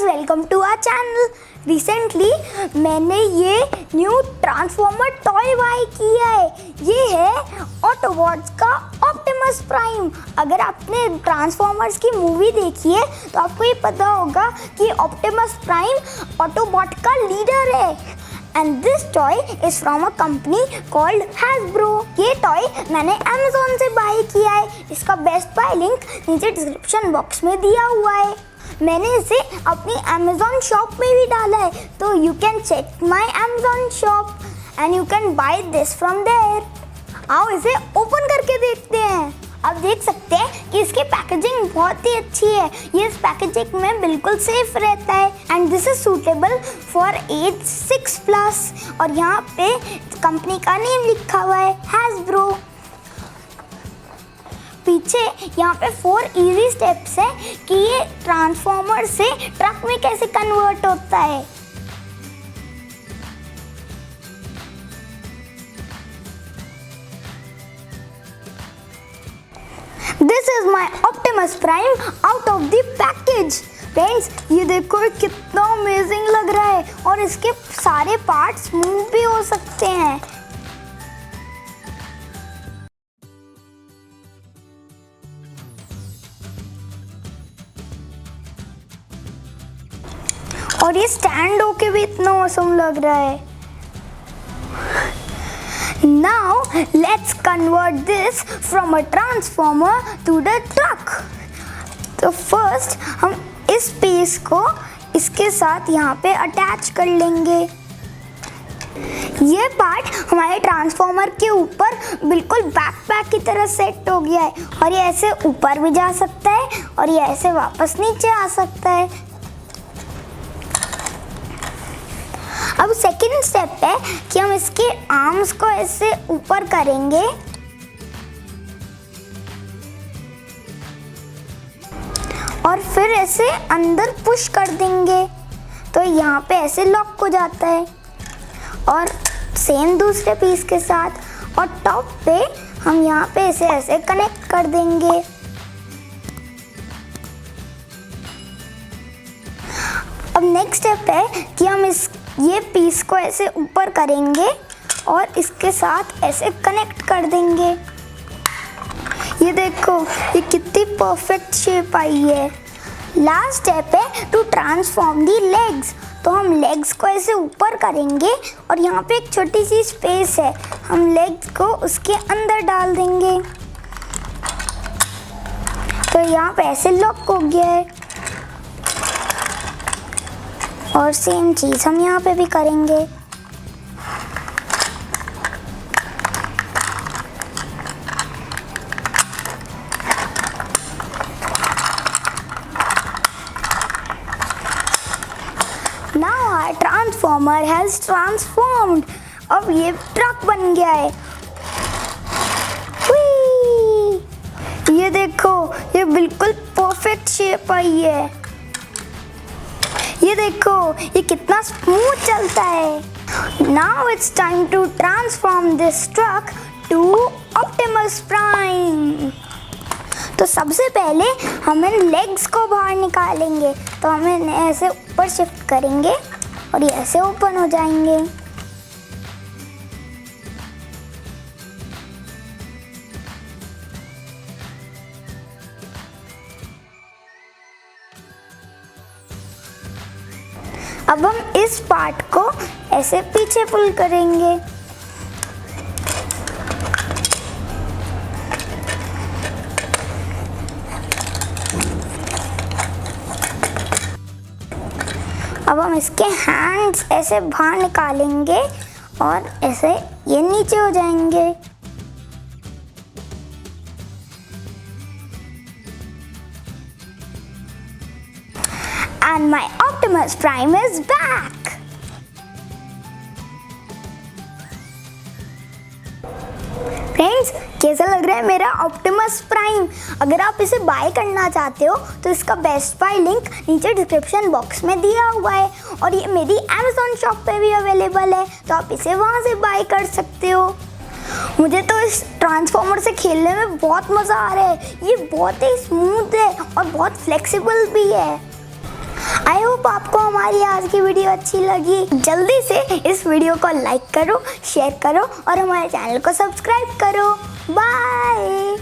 Welcome to our channel. Recently मैंने ये new transformer toy bye किया है। ये है ऑटोबॉट्स का ऑप्टिमस प्राइम। अगर आपने ट्रांसफॉर्मर्स की मूवी देखी है तो आपको ये पता होगा कि ऑप्टिमस प्राइम ऑटोबॉट का लीडर है। And this toy is from a company called Hasbro। ये टॉय मैंने Amazon से बाय किया है। इसका बेस्ट बाय लिंक नीचे डिस्क्रिप्शन बॉक्स में दिया हुआ है। मैंने इसे अपनी Amazon शॉप में भी डाला है, तो you can check my Amazon shop and you can buy this from there। आओ इसे ओपन करके देखते हैं। आप देख सकते हैं कि इसकी पैकेजिंग बहुत ही अच्छी है। ये इस पैकेजिंग में बिल्कुल सेफ रहता है and this is suitable for age 6+। और यहाँ पे कंपनी का नेम लिखा हुआ है हैस्ब्रो। पीछे यहाँ पे 4 इजी स्टेप्स हैं कि ये ट्रांसफॉर्मर से ट्रक में कैसे कन्वर्ट होता है। This is my Optimus Prime out of the package। Friends ये देखो कितना अमेजिंग लग रहा है और इसके सारे पार्ट्स मूव भी हो सकते हैं। और ये स्टैंड होके भी इतना औसम लग रहा है। Now let's convert this from a transformer to the truck। तो फर्स्ट हम इस पीस को इसके साथ यहाँ पे अटैच कर लेंगे। ये पार्ट हमारे ट्रांसफॉर्मर के ऊपर बिल्कुल बैकपैक की तरह सेट हो गया है और ये ऐसे ऊपर भी जा सकता है और ये ऐसे वापस नीचे आ सकता है। अब सेकंड स्टेप है कि हम इसके आर्म्स को ऐसे ऊपर करेंगे और फिर ऐसे अंदर पुश कर देंगे तो यहाँ पे ऐसे लॉक हो जाता है। और सेम दूसरे पीस के साथ और टॉप पे हम यहाँ पे ऐसे कनेक्ट कर देंगे। अब नेक्स्ट स्टेप है कि हम ये पीस को ऐसे ऊपर करेंगे और इसके साथ ऐसे कनेक्ट कर देंगे। ये देखो ये कितनी परफेक्ट शेप आई है। लास्ट स्टेप है टू ट्रांसफॉर्म दी लेग्स। तो हम लेग्स को ऐसे ऊपर करेंगे और यहाँ पे एक छोटी सी स्पेस है, हम लेग्स को उसके अंदर डाल देंगे तो यहाँ पे ऐसे लॉक हो गया है। और सेम चीज हम यहाँ पे भी करेंगे। Now our transformer has transformed। अब ये ट्रक बन गया है। ये देखो ये बिल्कुल परफेक्ट शेप आई है। ये देखो ये कितना स्मूथ चलता है। Now it's time to transform this truck to Optimus Prime। तो सबसे पहले हम इन लेग्स को बाहर निकालेंगे तो हम इन्हें ऐसे ऊपर शिफ्ट करेंगे और ये ऐसे ओपन हो जाएंगे। अब हम इस पार्ट को ऐसे पीछे पुल करेंगे। अब हम इसके हैंड्स ऐसे बाहर निकालेंगे और ऐसे ये नीचे हो जाएंगे। And my Optimus Prime is back। Friends कैसा लग रहा है मेरा ऑप्टिमस प्राइम? अगर आप इसे बाय करना चाहते हो तो इसका बेस्ट बाय लिंक नीचे डिस्क्रिप्शन बॉक्स में दिया हुआ है और ये मेरी Amazon शॉप पे भी अवेलेबल है, तो आप इसे वहाँ से बाय कर सकते हो। मुझे तो इस ट्रांसफॉर्मर से खेलने में बहुत मज़ा आ रहा है। ये बहुत ही स्मूथ है और बहुत फ्लेक्सिबल भी है। आई होप आपको हमारी आज की वीडियो अच्छी लगी, जल्दी से इस वीडियो को लाइक करो, शेयर करो और हमारे चैनल को सब्सक्राइब करो। बाय।